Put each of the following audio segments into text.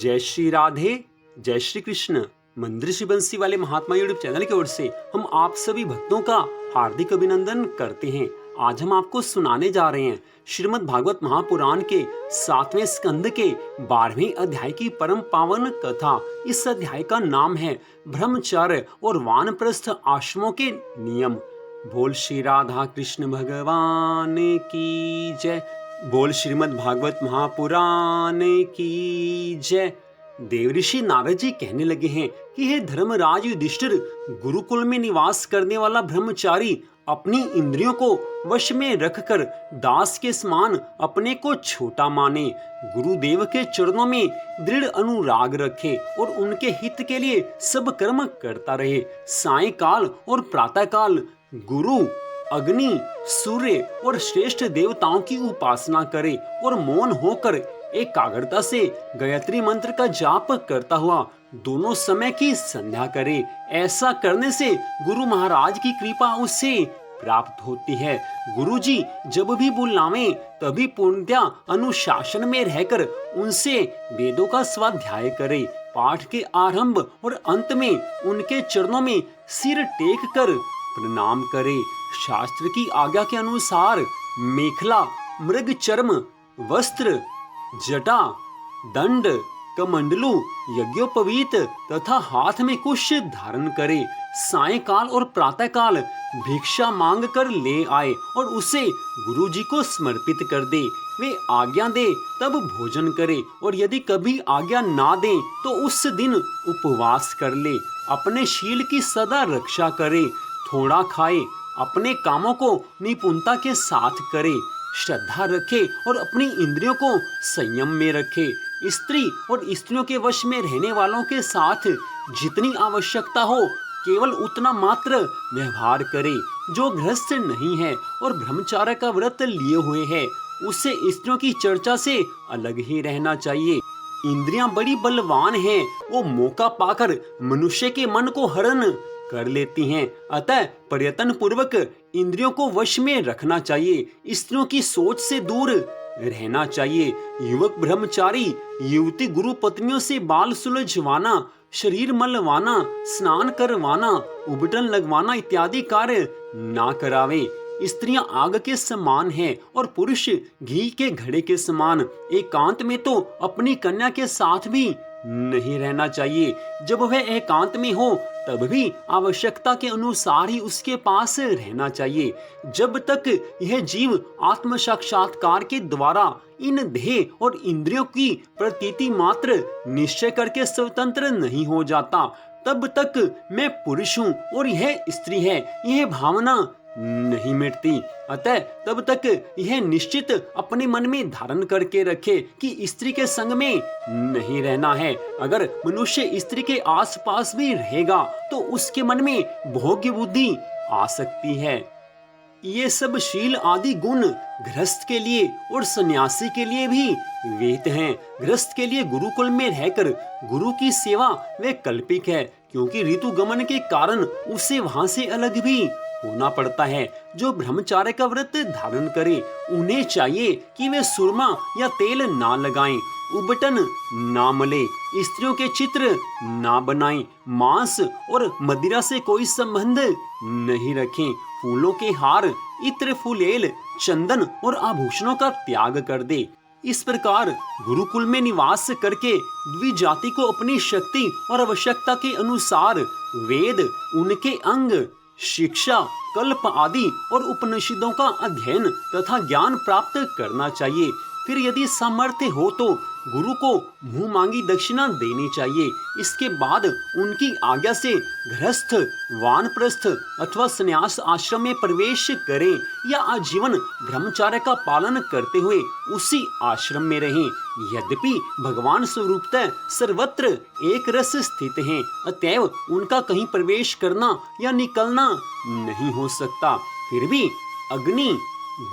जय श्री राधे, जय श्री कृष्ण। मंदिर श्री बंसी वाले महात्मा यूट्यूब चैनल की ओर से हम आप सभी भक्तों का हार्दिक अभिनंदन करते हैं। आज हम आपको सुनाने जा रहे हैं श्रीमद् भागवत महापुराण के 7वें स्कंद के 12वें अध्याय की परम पावन कथा। इस अध्याय का नाम है ब्रह्मचर्य और वानप्रस्थ आश्रमों के नियम। बोल श्री राधा कृष्ण भगवान की जय। बोल श्रीमद् भागवत महापुराण की जय। देवऋषि नारद जी कहने लगे हैं कि हे धर्मराज युधिष्ठिर, गुरुकुल में निवास करने वाला ब्रह्मचारी अपनी इंद्रियों को वश में रखकर दास के समान अपने को छोटा माने, गुरुदेव के चरणों में दृढ़ अनुराग रखे और उनके हित के लिए सब कर्म करता रहे। सायंकाल और प्रातःकाल गुरु, अग्नि, सूर्य और श्रेष्ठ देवताओं की उपासना करे और मौन होकर एकाग्रता से गायत्री मंत्र का जाप करता हुआ दोनों समय की संध्या करे। ऐसा करने से गुरु महाराज की कृपा उससे प्राप्त होती है। गुरुजी जब भी बुलावें तभी पूर्णतया अनुशासन में रहकर उनसे वेदों का स्वाध्याय करे। पाठ के आरंभ और अंत में उनके चरणों में सिर टेक कर प्रणाम करे। शास्त्र की आज्ञा के अनुसार मेखला, मृग चर्म, वस्त्र, जटा, दंड, कमंडलू, यज्ञोपवीत तथा हाथ में कुश धारण करे। सायंकाल और प्रातःकाल भिक्षा मांग कर ले आए और उसे गुरुजी को समर्पित कर दे। वे आज्ञा दे तब भोजन करे और यदि कभी आज्ञा ना दे तो उस दिन उपवास कर ले। अपने शील की सदा रक्षा करे, थोड़ा खाए, अपने कामों को निपुणता के साथ करे, श्रद्धा रखे और अपनी इंद्रियों को संयम में रखे। स्त्री और स्त्रियों के वश में रहने वालों के साथ जितनी आवश्यकता हो केवल उतना मात्र व्यवहार करे। जो गृहस्थ नहीं है और ब्रह्मचर्य का व्रत लिए हुए है उसे स्त्रियों की चर्चा से अलग ही रहना चाहिए। इंद्रियां बड़ी बलवान हैं, वो मौका पाकर मनुष्य के मन को हरण कर लेती हैं। अतः प्रयत्न पूर्वक इंद्रियों को वश में रखना चाहिए। स्त्रियों की सोच से दूर रहना चाहिए। युवक ब्रह्मचारी युवती गुरु पत्नियों से बाल सुलझवाना, शरीर मलवाना, स्नान करवाना, उबटन लगवाना इत्यादि कार्य ना करावे। स्त्रियां आग के समान हैं और पुरुष घी के घड़े के समान। एकांत में तो अपनी कन्या के साथ भी नहीं रहना चाहिए। जब वह एकांत में हो तब भी आवश्यकता के अनुसार ही उसके पास रहना चाहिए। जब तक यह जीव आत्म साक्षात्कार के द्वारा इन देह और इंद्रियों की प्रतीति मात्र निश्चय करके स्वतंत्र नहीं हो जाता तब तक मैं पुरुष हूँ और यह स्त्री है, यह भावना नहीं मिटती। अतः तब तक यह निश्चित अपने मन में धारण करके रखे कि स्त्री के संग में नहीं रहना है। अगर मनुष्य स्त्री के आसपास भी रहेगा तो उसके मन में भोग्य बुद्धि आ सकती है। ये सब शील आदि गुण गृहस्थ के लिए और सन्यासी के लिए भी विहित हैं। गृहस्थ के लिए गुरुकुल में रहकर गुरु की सेवा वैकल्पिक है, क्योंकि ऋतु गमन के कारण उसे वहां से अलग भी होना पड़ता है। जो ब्रह्मचार्य का व्रत धारण करे उन्हें चाहिए कि वे सुरमा या तेल ना लगाएं, उबटन ना मले, स्त्रियों के चित्र ना बनाएं, मांस और मदिरा से कोई संबंध नहीं रखें, फूलों के हार, इत्र, फुलेल, चंदन और आभूषणों का त्याग कर दे। इस प्रकार गुरुकुल में निवास करके द्विजाति को अपनी शक्ति और आवश्यकता के अनुसार वेद, उनके अंग, शिक्षा, कल्प आदि और उपनिषदों का अध्ययन तथा ज्ञान प्राप्त करना चाहिए। फिर यदि सामर्थ्य हो तो गुरु को मुंह मांगी दक्षिणा देनी चाहिए। इसके बाद उनकी आज्ञा से गृहस्थ, वानप्रस्थ अथवा संन्यास आश्रम में प्रवेश करें या आजीवन ब्रह्मचर्य का पालन करते हुए उसी आश्रम में रहें। यद्यपि भगवान स्वरूपतः सर्वत्र एक रस स्थित हैं, अतएव उनका कहीं प्रवेश करना या निकलना नहीं हो सकता। फिर भी अग्नि,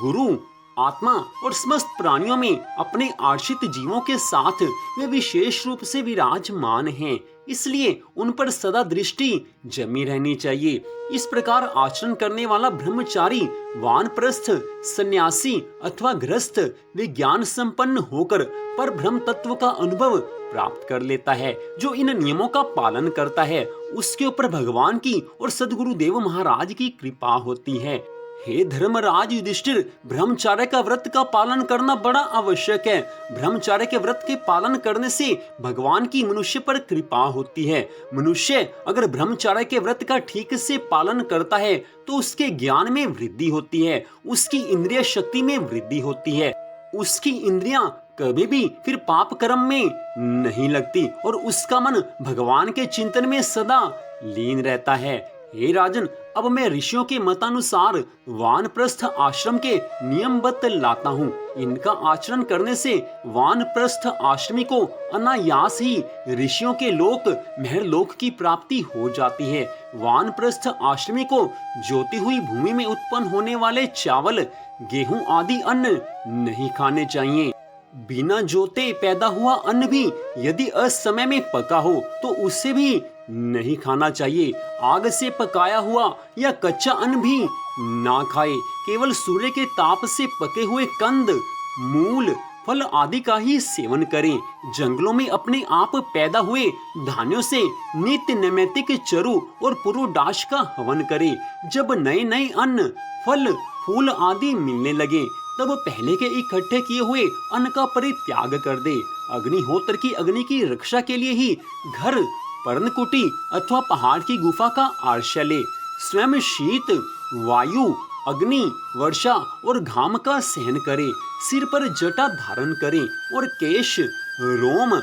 गुरु, आत्मा और समस्त प्राणियों में अपने आश्रित जीवों के साथ वे विशेष रूप से विराजमान हैं। इसलिए उन पर सदा दृष्टि जमी रहनी चाहिए। इस प्रकार आचरण करने वाला ब्रह्मचारी, वानप्रस्थ, सन्यासी अथवा गृहस्थ वे ज्ञान संपन्न होकर पर ब्रह्म तत्व का अनुभव प्राप्त कर लेता है। जो इन नियमों का पालन करता है उसके ऊपर भगवान की और सदगुरु देव महाराज की कृपा होती है। हे धर्मराज युधिष्ठिर, ब्रह्मचर्य का व्रत का पालन करना बड़ा आवश्यक है। ब्रह्मचर्य के व्रत के पालन करने से भगवान की मनुष्य पर कृपा होती है। मनुष्य अगर ब्रह्मचर्य के व्रत का ठीक से पालन करता है तो उसके ज्ञान में वृद्धि होती है, उसकी इंद्रिय शक्ति में वृद्धि होती है, उसकी इंद्रियां कभी भी फिर पाप कर्म में नहीं लगती और उसका मन भगवान के चिंतन में सदा लीन रहता है। हे राजन, अब मैं ऋषियों के मतानुसार वानप्रस्थ आश्रम के नियम बतलाता हूँ। इनका आचरण करने से वानप्रस्थ आश्रमी को अनायास ही ऋषियों के लोक महरलोक की प्राप्ति हो जाती है। वानप्रस्थ आश्रमी को जोती हुई भूमि में उत्पन्न होने वाले चावल, गेहूं आदि अन्न नहीं खाने चाहिए। बिना जोते पैदा हुआ अन्न भी यदि असमय में पका हो तो उसे भी नहीं खाना चाहिए। आग से पकाया हुआ या कच्चा अन्न भी ना खाए। केवल सूर्य के ताप से पके हुए कंद, मूल, फल आदि का ही सेवन करें। जंगलों में अपने आप पैदा हुए धान्यों से नित्य नैमित्तिक चरु और पुरोडाश का हवन करें। जब नए नए अन्न, फल, फूल आदि मिलने लगे तब पहले के इकट्ठे किए हुए अन्न का परित्याग कर दे। अग्निहोत्र की अग्नि की रक्षा के लिए ही घर, पर्णकुटी अथवा पहाड़ की गुफा का आश्रय ले। स्वयं शीत, वायु, अग्नि, वर्षा और घाम का सहन करे। सिर पर जटा धारण करे और केश, रोम,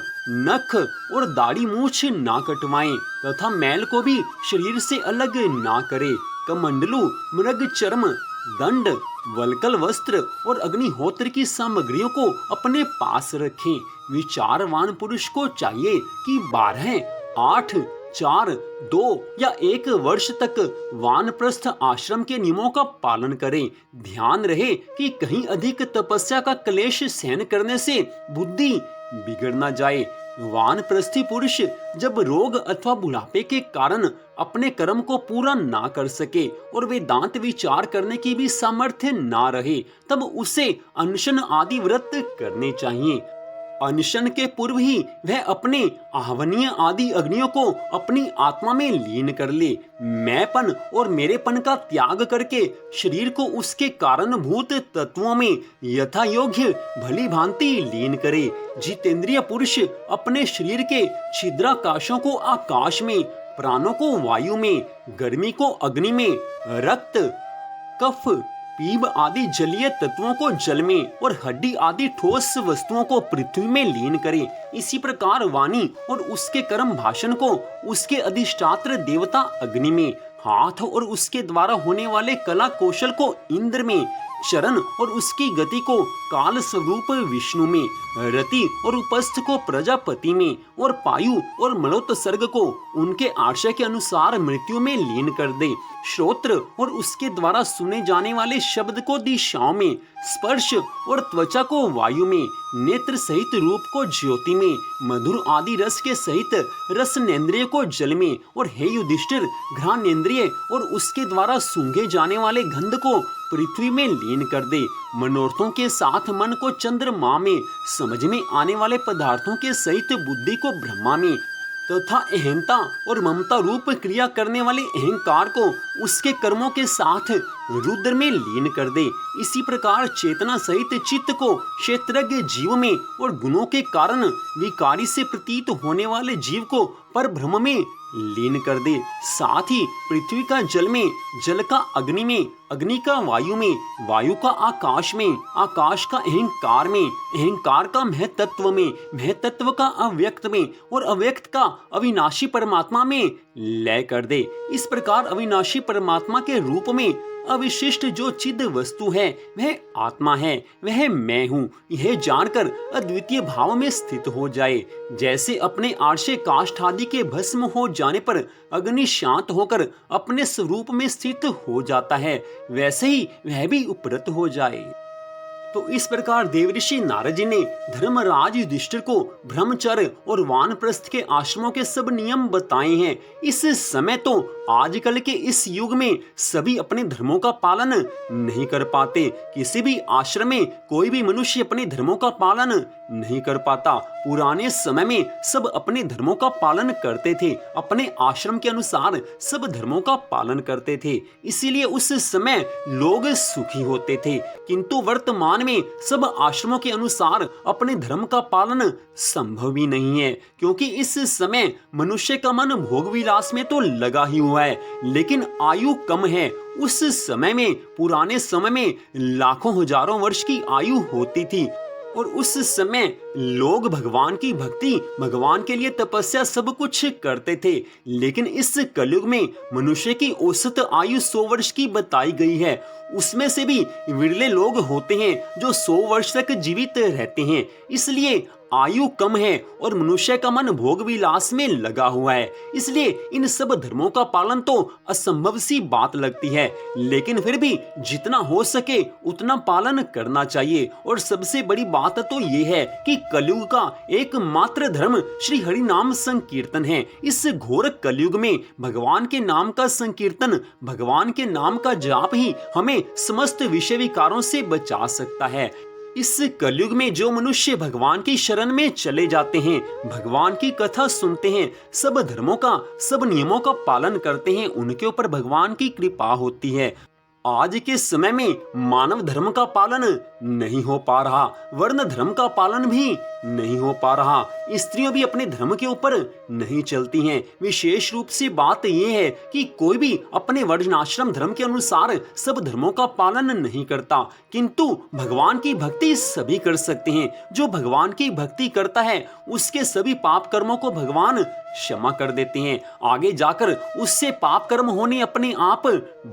नख और दाढ़ी मूछ ना कटवाएं तथा मैल को भी शरीर से अलग ना करे। कमंडलू, मृग चर्म, दंड, वल्कल वस्त्र और अग्निहोत्र की सामग्रियों को अपने पास रखें। विचारवान पुरुष को चाहिए कि 12, 8, 4, 2 या 1 वर्ष तक वानप्रस्थ आश्रम के नियमों का पालन करें। ध्यान रहे कि कहीं अधिक तपस्या का क्लेश सहन करने से बुद्धि बिगड़ न जाए। वानप्रस्थी पुरुष जब रोग अथवा बुढ़ापे के कारण अपने कर्म को पूरा ना कर सके और वेदांत विचार करने की भी सामर्थ्य ना रहे तब उसे अनशन आदि व्रत करने चाहिए। अनशन के पूर्व ही वह अपने आहवनीय आदि अग्नियों को अपनी आत्मा में लीन कर ले। मैंपन और मेरेपन का त्याग करके शरीर को उसके कारणभूत तत्वों में यथा योग्य भली भांति लीन करे। जितेंद्रिय पुरुष अपने शरीर के छिद्राकाशों को आकाश में, प्राणों को वायु में, गर्मी को अग्नि में, रक्त, कफ, पीप आदि जलीय तत्वों को जल में और हड्डी आदि ठोस वस्तुओं को पृथ्वी में लीन करे। इसी प्रकार वाणी और उसके कर्म भाषण को उसके अधिष्ठात्र देवता अग्नि में, हाथ और उसके द्वारा होने वाले कला कौशल को इंद्र में, चरण और उसकी गति को काल स्वरूप विष्णु में, रति और उपस्थ को प्रजापति में और पायु और मलोत्सर्ग को उनके आशय के अनुसार मृत्यु में लीन कर दे। श्रोत्र और उसके द्वारा सुने जाने वाले शब्द को दिशाओं में, स्पर्श और त्वचा को वायु में, नेत्र सहित रूप को ज्योति में, मधुर आदि रस के सहित रसनेन्द्रिय को जल में और हे युधिष्ठिर, घ्राणेन्द्रिय और उसके द्वारा सूंघे जाने वाले गंध को पृथ्वी में लीन कर दे। मनोरथों के साथ मन को चंद्रमा में, समझ में आने वाले पदार्थों के सहित बुद्धि को ब्रह्मा में तथा अहंता और ममता रूप क्रिया करने वाले अहंकार को उसके कर्मों के साथ रुद्र में लीन कर दे। इसी प्रकार चेतना सहित चित्त को क्षेत्रज्ञ जीव में और गुणों के कारण विकारी से प्रतीत होने वाले जीव को पर ब्रह्म में लीन कर दे। साथ ही पृथ्वी का जल में, जल का अग्नि में, अग्नि का वायु में, वायु का आकाश में, आकाश का अहंकार में, अहंकार का महतत्व में, महतत्व का अव्यक्त में और अव्यक्त का अविनाशी परमात्मा में लय कर दे। इस प्रकार अविनाशी परमात्मा के रूप में अविशिष्ट जो चिद वस्तु है वह आत्मा है, वह मैं हूँ, यह जानकर अद्वितीय भाव में स्थित हो जाए। जैसे अपने आर्षे काष्ठ आदि के भस्म हो जाने पर अग्नि शांत होकर अपने स्वरूप में स्थित हो जाता है, वैसे ही वह भी उपरत हो जाए। तो इस प्रकार देवऋषि नारद जी ने धर्मराज युधिष्ठिर को ब्रह्मचर्य और वानप्रस्थ के आश्रमों के सब नियम बताए हैं। इस समय तो आजकल के इस युग में सभी अपने धर्मों का पालन नहीं कर पाते। किसी भी आश्रम में कोई भी मनुष्य अपने धर्मों का पालन नहीं कर पाता। पुराने समय में सब अपने धर्मों का पालन करते थे, अपने आश्रम के अनुसार सब धर्मों का पालन करते थे, इसीलिए उस समय लोग सुखी होते थे। किंतु वर्तमान में सब आश्रमों के अनुसार अपने धर्म का पालन संभव ही नहीं है, क्योंकि इस समय मनुष्य का मन भोग विलास में तो लगा ही हुआ है, लेकिन आयु कम है। उस समय में, पुराने समय में लाखों हजारों वर्ष की आयु होती थी और उस समय लोग भगवान की भक्ति, भगवान के लिए तपस्या सब कुछ करते थे। लेकिन इस कलयुग में मनुष्य की औसत आयु 100 वर्ष की बताई गई है। उसमें से भी विरले लोग होते हैं जो 100 वर्ष तक जीवित रहते हैं। इसलिए आयु कम है और मनुष्य का मन भोग विलास में लगा हुआ है, इसलिए इन सब धर्मों का पालन तो असंभव सी बात लगती है। लेकिन फिर भी जितना हो सके उतना पालन करना चाहिए। और सबसे बड़ी बात तो ये है कि कलयुग का एकमात्र धर्म श्री हरि नाम संकीर्तन है। इस घोर कलयुग में भगवान के नाम का संकीर्तन, भगवान के नाम का जाप ही हमें समस्त विषय विकारों से बचा सकता है। इस कलयुग में जो मनुष्य भगवान की शरण में चले जाते हैं, भगवान की कथा सुनते हैं, सब धर्मों का, सब नियमों का पालन करते हैं, उनके ऊपर भगवान की कृपा होती है। आज के समय में मानव धर्म का पालन नहीं हो पा रहा, वर्ण धर्म का पालन भी नहीं हो पा रहा, स्त्रियां भी अपने धर्म के ऊपर नहीं चलती हैं। विशेष रूप से बात यह है कि कोई भी अपने वर्णाश्रम धर्म के अनुसार सब धर्मों का पालन नहीं करता, किंतु भगवान की भक्ति सभी कर सकते हैं। जो भगवान की भक्ति करता है उसके सभी पाप कर्मों को भगवान क्षमा कर देते हैं। आगे जाकर उससे पाप कर्म होने अपने आप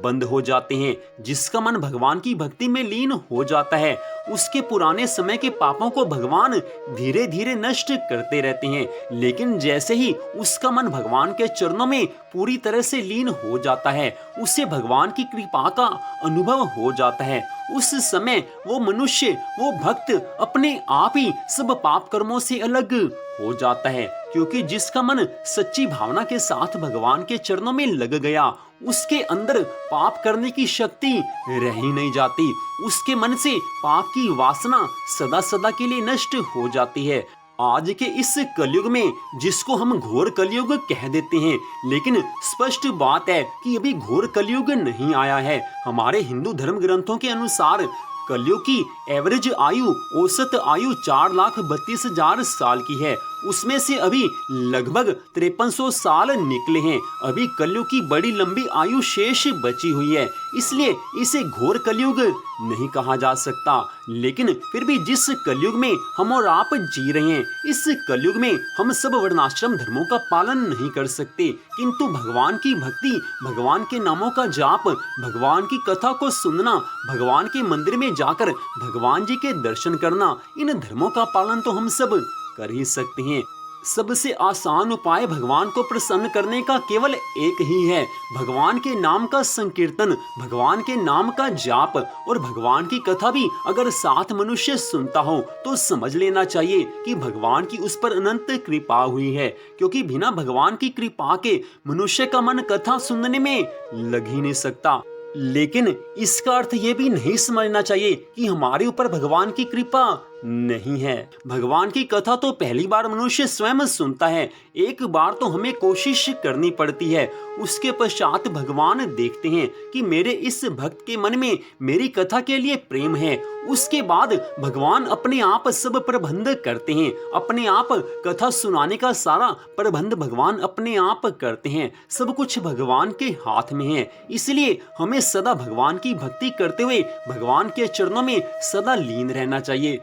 बंद हो जाते हैं। जिसका मन भगवान की भक्ति में लीन हो जाता है उसके पुराने समय के पापों को भगवान धीरे धीरे नष्ट करते रहते हैं। लेकिन जैसे ही उसका मन भगवान के चरणों में पूरी तरह से लीन हो जाता है, उसे भगवान की कृपा का अनुभव हो जाता है। उस समय वो मनुष्य, वो भक्त अपने आप ही सब पाप कर्मों से अलग हो जाता है, क्योंकि जिसका मन सच्ची भावना के साथ भगवान के चरणों में लग गया उसके अंदर पाप करने की शक्ति रह ही नहीं जाती। उसके मन से पाप की वासना सदा सदा के लिए नष्ट हो जाती है। आज के इस कलयुग में, जिसको हम घोर कलयुग कह देते हैं, लेकिन स्पष्ट बात है कि अभी घोर कलयुग नहीं आया है। हमारे हिंदू धर्म ग्रंथों के अनुसार कलयुग की एवरेज आयु, औसत आयु 4,32,000 साल की है। उसमें से अभी लगभग 5300 साल निकले हैं। अभी कलयुग की बड़ी लंबी आयु शेष बची हुई है, इसलिए इसे घोर कलयुग नहीं कहा जा सकता। लेकिन फिर भी जिस कलयुग में हम और आप जी रहे हैं, इस कलयुग में हम सब वर्णाश्रम धर्मों का पालन नहीं कर सकते, किंतु भगवान की भक्ति, भगवान के नामों का जाप, भगवान की कथा को सुनना, भगवान के मंदिर में जाकर भगवान जी के दर्शन करना, इन धर्मों का पालन तो हम सब कर ही सकते हैं। सबसे आसान उपाय भगवान को प्रसन्न करने का केवल एक ही है, भगवान के नाम का संकीर्तन, भगवान के नाम का जाप। और भगवान की कथा भी अगर साथ मनुष्य सुनता हो तो समझ लेना चाहिए कि भगवान की उस पर अनंत कृपा हुई है, क्योंकि बिना भगवान की कृपा के मनुष्य का मन कथा सुनने में लग ही नहीं सकता। लेकिन इसका अर्थ ये भी नहीं समझना चाहिए कि हमारे ऊपर भगवान की कृपा नहीं है। भगवान की कथा तो पहली बार मनुष्य स्वयं सुनता है, एक बार तो हमें कोशिश करनी पड़ती है। उसके पश्चात भगवान देखते हैं कि मेरे इस भक्त के मन में मेरी कथा के लिए प्रेम है। उसके बाद भगवान अपने आप सब प्रबंध करते हैं, अपने आप कथा सुनाने का सारा प्रबंध भगवान अपने आप करते हैं। सब कुछ भगवान के हाथ में है, इसलिए हमें सदा भगवान की भक्ति करते हुए भगवान के चरणों में सदा लीन रहना चाहिए।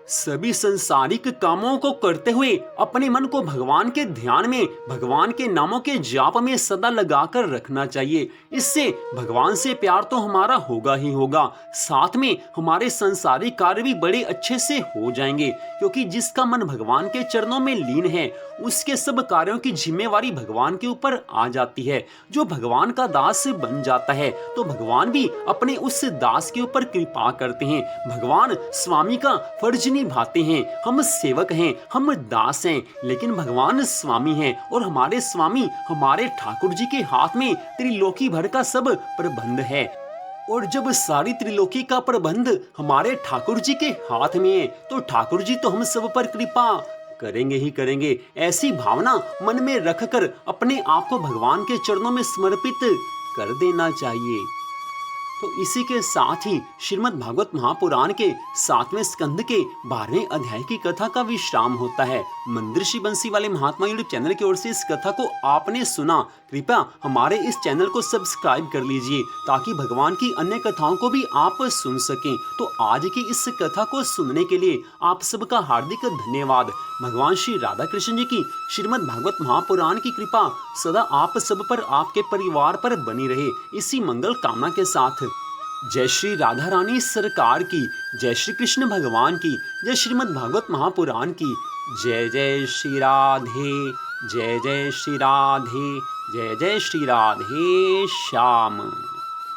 सभी संसारिक कामों को करते हुए अपने मन को भगवान के ध्यान में, भगवान के नामों के जाप में सदा लगाकर रखना चाहिए। इससे भगवान से प्यार तो हमारा होगा ही होगा, साथ में हमारे संसारिक कार्य भी बड़े अच्छे से हो जाएंगे, क्योंकि जिसका मन भगवान के चरणों में लीन है उसके सब कार्यों की जिम्मेवारी भगवान के ऊपर आ जाती है। जो भगवान का दास बन जाता है तो भगवान भी अपने उस दास के ऊपर कृपा करते हैं। भगवान स्वामी का फर्ज निभाते हैं। हम सेवक हैं, हम दास हैं, लेकिन भगवान स्वामी हैं और हमारे स्वामी हमारे ठाकुर जी के हाथ में त्रिलोकी भर का सब प्रबंध है। और जब सारी त्रिलोकी का प्रबंध हमारे ठाकुर जी के हाथ में है तो ठाकुर जी तो हम सब पर कृपा करेंगे ही करेंगे। ऐसी भावना मन में रखकर अपने आप को भगवान के चरणों में समर्पित कर देना चाहिए। तो इसी के साथ ही श्रीमद् भागवत महापुराण के 7वें स्कंद के 12वें अध्याय की कथा का विश्राम होता है। मंदिर श्री बंसी वाले महात्मा यूट्यूब चैनल की ओर से इस कथा को आपने सुना, कृपया हमारे इस चैनल को सब्सक्राइब कर लीजिए ताकि भगवान की अन्य कथाओं को भी आप सुन सकें। तो आज की इस कथा को सुनने के लिए आप सबका हार्दिक धन्यवाद। भगवान श्री राधा कृष्ण जी की श्रीमद् भागवत महापुराण की कृपा सदा आप सब पर, आपके परिवार पर बनी रहे, इसी मंगल कामना के साथ जय श्री राधा रानी सरकार की, जय श्री कृष्ण भगवान की, जय श्रीमद् भागवत महापुराण की, जय जय श्री राधे, जय जय श्री राधे, जय जय श्री राधे श्याम।